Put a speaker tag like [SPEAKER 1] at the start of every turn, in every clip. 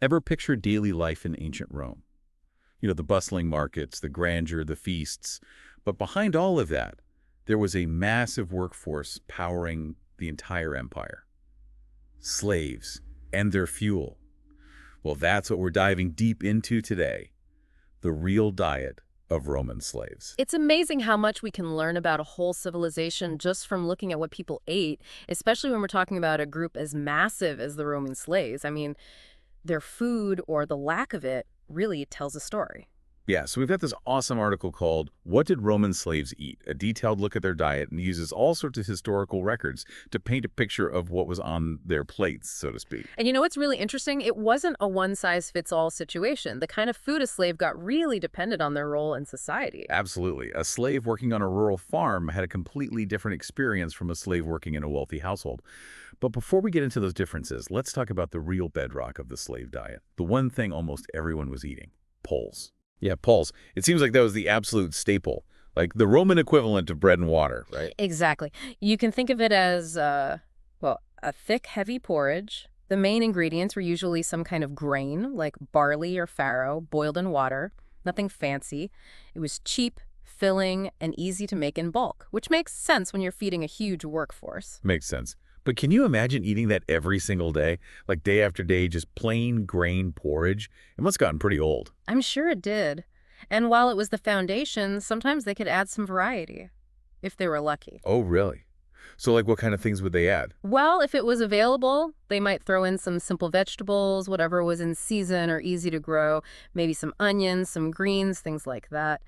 [SPEAKER 1] Ever picture daily life in ancient Rome? The bustling markets, the grandeur, the feasts. But behind all of that, there was a massive workforce powering the entire empire. Slaves and their fuel. Well, that's what we're diving deep into today. The real diet of Roman slaves.
[SPEAKER 2] It's amazing how much we can learn about a whole civilization just from looking at what people ate, especially when we're talking about a group as massive as the Roman slaves. I mean, their food, or the lack of it, really tells a story.
[SPEAKER 1] Yeah, so we've got this awesome article called "What Did Roman Slaves Eat?" A detailed look at their diet, and uses all sorts of historical records to paint a picture of what was on their plates, so to speak.
[SPEAKER 2] And you know what's really interesting? It wasn't a one-size-fits-all situation. The kind of food a slave got really depended on their role in society.
[SPEAKER 1] Absolutely. A slave working on a rural farm had a completely different experience from a slave working in a wealthy household. But before we get into those differences, let's talk about the real bedrock of the slave diet. The one thing almost everyone was eating: poles. Yeah, pulse. It seems like that was the absolute staple, like the Roman equivalent of bread and water, right?
[SPEAKER 2] Exactly. You can think of it as, well, a thick, heavy porridge. The main ingredients were usually some kind of grain, like barley or farro, boiled in water. Nothing fancy. It was cheap, filling, and easy to make in bulk, which makes sense when you're feeding a huge workforce.
[SPEAKER 1] Makes sense. But can you imagine eating that every single day, like day after day, just plain grain porridge? It must have gotten pretty old.
[SPEAKER 2] I'm sure it did. And while it was the foundation, sometimes they could add some variety, if they were lucky.
[SPEAKER 1] Oh, really? So like what kind of things would they add?
[SPEAKER 2] Well, if it was available, they might throw in some simple vegetables, whatever was in season or easy to grow, maybe some onions, some greens, things like that.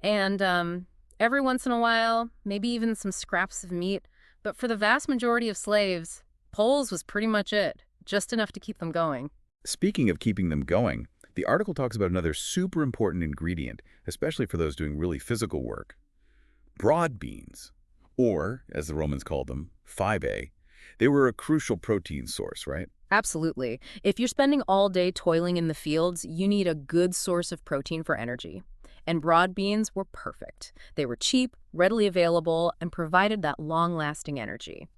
[SPEAKER 2] And every once in a while, maybe even some scraps of meat. But for the vast majority of slaves, poles was pretty much it, just enough to keep them going.
[SPEAKER 1] Speaking of keeping them going, the article talks about another super important ingredient, especially for those doing really physical work: broad beans, or, as the Romans called them, fibae. They were a crucial protein source, right?
[SPEAKER 2] Absolutely. If you're spending all day toiling in the fields, you need a good source of protein for energy. And broad beans were perfect. They were cheap, readily available, and provided that long-lasting energy.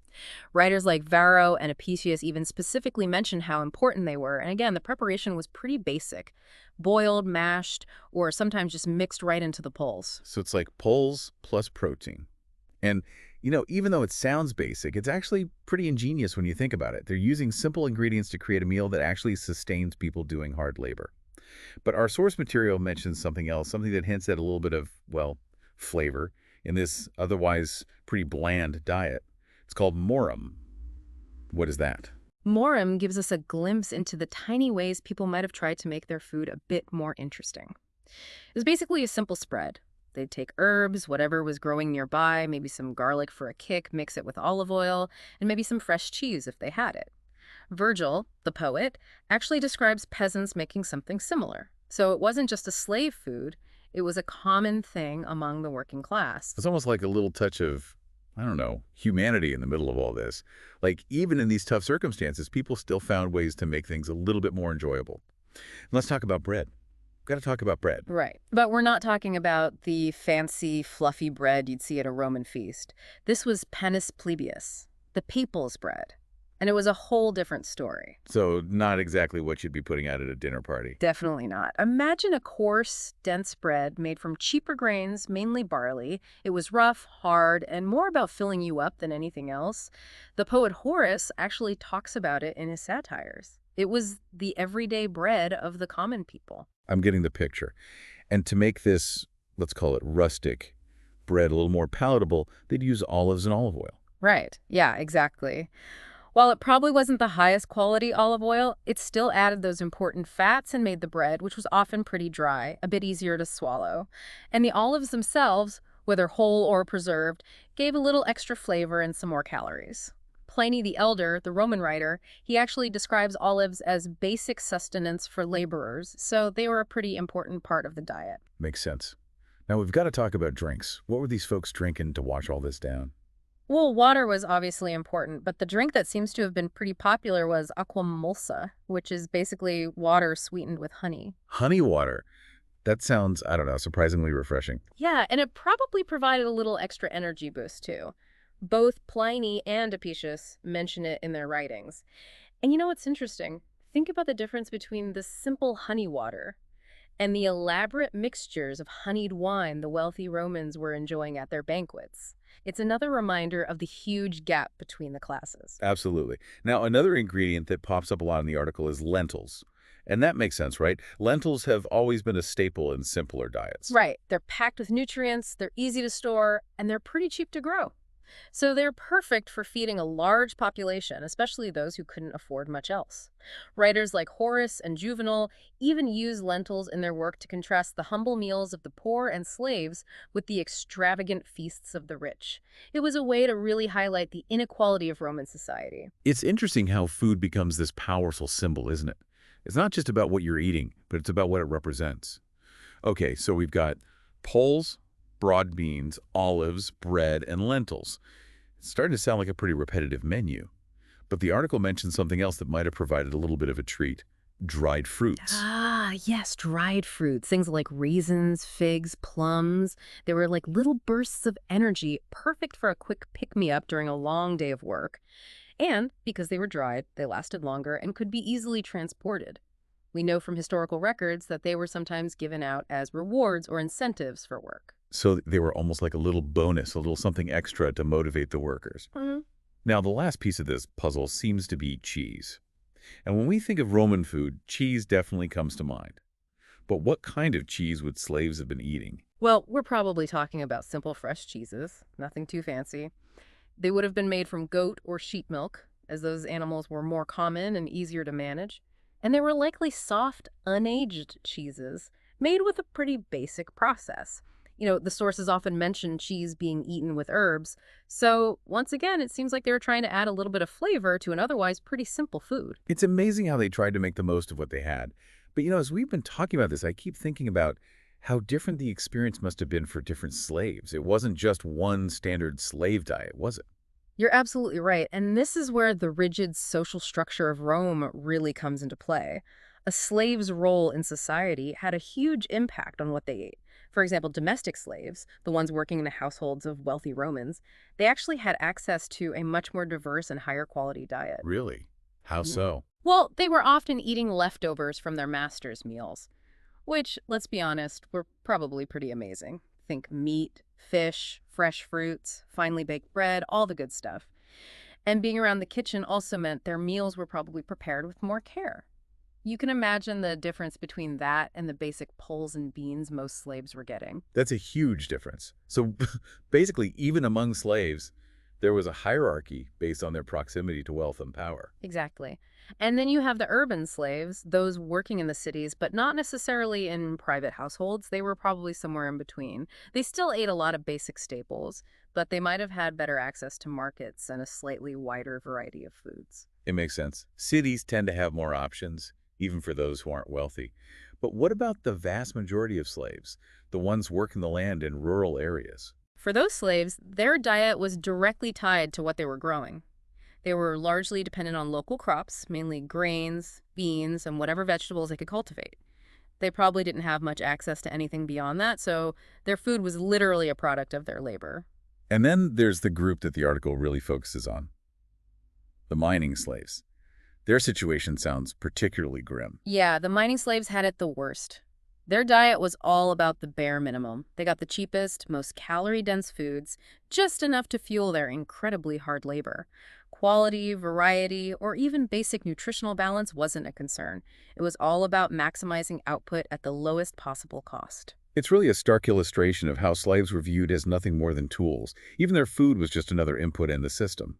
[SPEAKER 2] Writers like Varro and Apicius even specifically mention how important they were, and again, the preparation was pretty basic. Boiled, mashed, or sometimes just mixed right into the poles.
[SPEAKER 1] So it's like poles plus protein. And, even though it sounds basic, it's actually pretty ingenious when you think about it. They're using simple ingredients to create a meal that actually sustains people doing hard labor. But our source material mentions something else, something that hints at a little bit of, well, flavor in this otherwise pretty bland diet. It's called morum. What is that?
[SPEAKER 2] Morum gives us a glimpse into the tiny ways people might have tried to make their food a bit more interesting. It was basically a simple spread. They'd take herbs, whatever was growing nearby, maybe some garlic for a kick, mix it with olive oil, and maybe some fresh cheese if they had it. Virgil, the poet, actually describes peasants making something similar. So it wasn't just a slave food, it was a common thing among the working class.
[SPEAKER 1] It's almost like a little touch of, I don't know, humanity in the middle of all this. Like, even in these tough circumstances, people still found ways to make things a little bit more enjoyable. And let's talk about bread. Got to talk about bread.
[SPEAKER 2] Right. But we're not talking about the fancy, fluffy bread you'd see at a Roman feast. This was panis plebeius, the people's bread. And it was a whole different story.
[SPEAKER 1] So not exactly what you'd be putting out at a dinner party.
[SPEAKER 2] Definitely not. Imagine a coarse, dense bread made from cheaper grains, mainly barley. It was rough, hard, and more about filling you up than anything else. The poet Horace actually talks about it in his satires. It was the everyday bread of the common people.
[SPEAKER 1] I'm getting the picture. And to make this, let's call it rustic, bread a little more palatable, they'd use olives and olive oil.
[SPEAKER 2] Right. Yeah, exactly. While it probably wasn't the highest quality olive oil, it still added those important fats and made the bread, which was often pretty dry, a bit easier to swallow. And the olives themselves, whether whole or preserved, gave a little extra flavor and some more calories. Pliny the Elder, the Roman writer, he actually describes olives as basic sustenance for laborers, so they were a pretty important part of the diet.
[SPEAKER 1] Makes sense. Now we've got to talk about drinks. What were these folks drinking to wash all this down?
[SPEAKER 2] Well, water was obviously important, but the drink that seems to have been pretty popular was aqua mulsa, which is basically water sweetened with honey.
[SPEAKER 1] Honey water. That sounds, I don't know, surprisingly refreshing.
[SPEAKER 2] Yeah, and it probably provided a little extra energy boost, too. Both Pliny and Apicius mention it in their writings. And you know what's interesting? Think about the difference between the simple honey water and the elaborate mixtures of honeyed wine the wealthy Romans were enjoying at their banquets. It's another reminder of the huge gap between the classes.
[SPEAKER 1] Absolutely. Now, another ingredient that pops up a lot in the article is lentils. And that makes sense, right? Lentils have always been a staple in simpler diets.
[SPEAKER 2] Right, they're packed with nutrients, they're easy to store, and they're pretty cheap to grow. So they're perfect for feeding a large population, especially those who couldn't afford much else. Writers like Horace and Juvenal even use lentils in their work to contrast the humble meals of the poor and slaves with the extravagant feasts of the rich. It was a way to really highlight the inequality of Roman society.
[SPEAKER 1] It's interesting how food becomes this powerful symbol, isn't it? It's not just about what you're eating, but it's about what it represents. Okay, so we've got poles, broad beans, olives, bread, and lentils. It's starting to sound like a pretty repetitive menu. But the article mentions something else that might have provided a little bit of a treat: dried fruits.
[SPEAKER 2] Ah, yes, dried fruits, things like raisins, figs, plums. They were like little bursts of energy, perfect for a quick pick-me-up during a long day of work. And because they were dried, they lasted longer and could be easily transported. We know from historical records that they were sometimes given out as rewards or incentives for work.
[SPEAKER 1] So they were almost like a little bonus, a little something extra to motivate the workers.
[SPEAKER 2] Mhm.
[SPEAKER 1] Now, the last piece of this puzzle seems to be cheese. And when we think of Roman food, cheese definitely comes to mind. But what kind of cheese would slaves have been eating?
[SPEAKER 2] Well, we're probably talking about simple fresh cheeses, nothing too fancy. They would have been made from goat or sheep milk, as those animals were more common and easier to manage. And they were likely soft, unaged cheeses made with a pretty basic process. The sources often mention cheese being eaten with herbs. So, once again, it seems like they were trying to add a little bit of flavor to an otherwise pretty simple food.
[SPEAKER 1] It's amazing how they tried to make the most of what they had. But as we've been talking about this, I keep thinking about how different the experience must have been for different slaves. It wasn't just one standard slave diet, was it?
[SPEAKER 2] You're absolutely right. And this is where the rigid social structure of Rome really comes into play. A slave's role in society had a huge impact on what they ate. For example, domestic slaves, the ones working in the households of wealthy Romans, they actually had access to a much more diverse and higher quality diet.
[SPEAKER 1] Really? How
[SPEAKER 2] Mhm.
[SPEAKER 1] so?
[SPEAKER 2] Well, they were often eating leftovers from their master's meals, which, let's be honest, were probably pretty amazing. Think meat, fish, fresh fruits, finely baked bread, all the good stuff. And being around the kitchen also meant their meals were probably prepared with more care. You can imagine the difference between that and the basic pulse and beans most slaves were getting.
[SPEAKER 1] That's a huge difference. So basically, even among slaves, there was a hierarchy based on their proximity to wealth and power.
[SPEAKER 2] Exactly. And then you have the urban slaves, those working in the cities, but not necessarily in private households. They were probably somewhere in between. They still ate a lot of basic staples, but they might have had better access to markets and a slightly wider variety of foods.
[SPEAKER 1] It makes sense. Cities tend to have more options, even for those who aren't wealthy. But what about the vast majority of slaves, the ones working the land in rural areas?
[SPEAKER 2] For those slaves, their diet was directly tied to what they were growing. They were largely dependent on local crops, mainly grains, beans, and whatever vegetables they could cultivate. They probably didn't have much access to anything beyond that, so their food was literally a product of their labor.
[SPEAKER 1] And then there's the group that the article really focuses on, the mining slaves. Their situation sounds particularly grim.
[SPEAKER 2] Yeah, the mining slaves had it the worst. Their diet was all about the bare minimum. They got the cheapest, most calorie-dense foods, just enough to fuel their incredibly hard labor. Quality, variety, or even basic nutritional balance wasn't a concern. It was all about maximizing output at the lowest possible cost.
[SPEAKER 1] It's really a stark illustration of how slaves were viewed as nothing more than tools. Even their food was just another input in the system.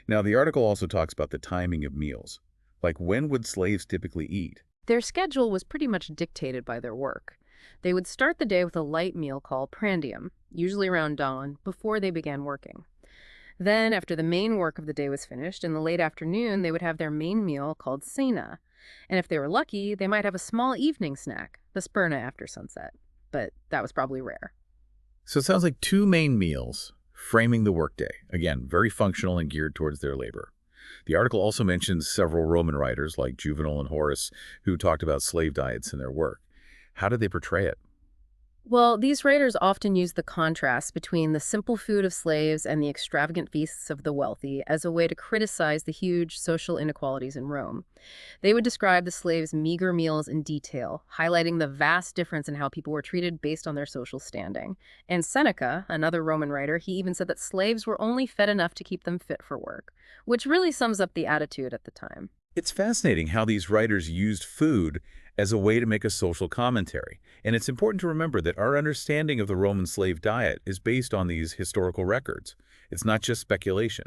[SPEAKER 1] Now, the article also talks about the timing of meals. Like, when would slaves typically eat?
[SPEAKER 2] Their schedule was pretty much dictated by their work. They would start the day with a light meal called prandium, usually around dawn, before they began working. Then, after the main work of the day was finished, in the late afternoon, they would have their main meal called cena. And if they were lucky, they might have a small evening snack, the sperna after sunset. But that was probably rare.
[SPEAKER 1] So it sounds like two main meals, framing the workday. Again, very functional and geared towards their labor. The article also mentions several Roman writers like Juvenal and Horace who talked about slave diets in their work. How did they portray it?
[SPEAKER 2] Well, these writers often use the contrast between the simple food of slaves and the extravagant feasts of the wealthy as a way to criticize the huge social inequalities in Rome. They would describe the slaves' meager meals in detail, highlighting the vast difference in how people were treated based on their social standing. And Seneca, another Roman writer, he even said that slaves were only fed enough to keep them fit for work, which really sums up the attitude at the time.
[SPEAKER 1] It's fascinating how these writers used food as a way to make a social commentary. And it's important to remember that our understanding of the Roman slave diet is based on these historical records. It's not just speculation.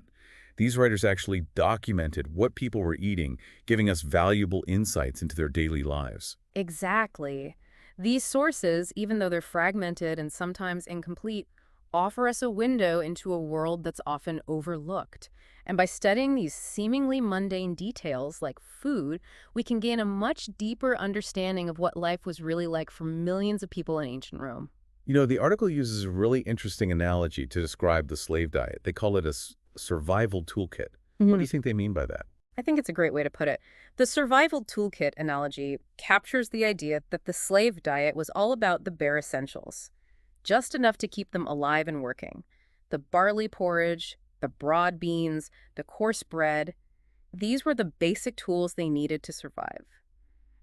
[SPEAKER 1] These writers actually documented what people were eating, giving us valuable insights into their daily lives.
[SPEAKER 2] Exactly. These sources, even though they're fragmented and sometimes incomplete, offer us a window into a world that's often overlooked. And by studying these seemingly mundane details like food, we can gain a much deeper understanding of what life was really like for millions of people in ancient Rome.
[SPEAKER 1] You know, the article uses a really interesting analogy to describe the slave diet. They call it a survival toolkit. What do you think they mean by that?
[SPEAKER 2] I think it's a great way to put it. The survival toolkit analogy captures the idea that the slave diet was all about the bare essentials, just enough to keep them alive and working. The barley porridge, the broad beans, the coarse bread, these were the basic tools they needed to survive.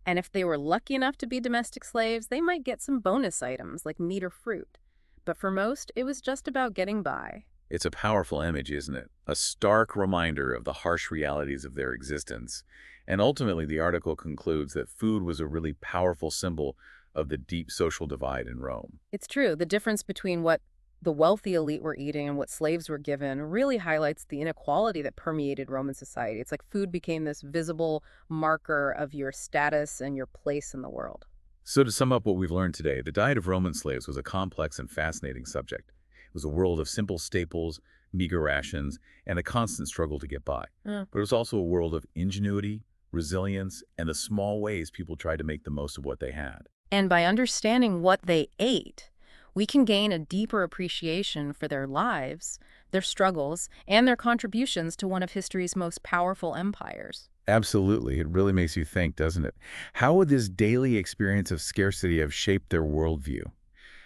[SPEAKER 2] And if they were lucky enough to be domestic slaves, they might get some bonus items like meat or fruit. But for most, it was just about getting by.
[SPEAKER 1] It's a powerful image, isn't it? A stark reminder of the harsh realities of their existence. And ultimately, the article concludes that food was a really powerful symbol of the deep social divide in Rome.
[SPEAKER 2] It's true, the difference between what the wealthy elite were eating and what slaves were given really highlights the inequality that permeated Roman society. It's like food became this visible marker of your status and your place in the world.
[SPEAKER 1] So to sum up what we've learned today, the diet of Roman slaves was a complex and fascinating subject. It was a world of simple staples, meager rations, and a constant struggle to get by.
[SPEAKER 2] Yeah.
[SPEAKER 1] But it was also a world of ingenuity, resilience, and the small ways people tried to make the most of what they had.
[SPEAKER 2] And by understanding what they ate, we can gain a deeper appreciation for their lives, their struggles, and their contributions to one of history's most powerful empires.
[SPEAKER 1] Absolutely. It really makes you think, doesn't it? How would this daily experience of scarcity have shaped their worldview?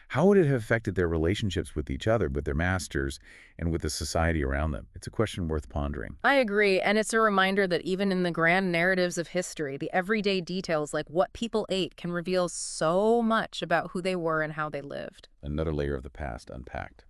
[SPEAKER 1] How would it have affected their relationships with each other, with their masters, and with the society around them? It's a question worth pondering.
[SPEAKER 2] I agree, and it's a reminder that even in the grand narratives of history, the everyday details like what people ate can reveal so much about who they were and how they lived.
[SPEAKER 1] Another layer of the past unpacked.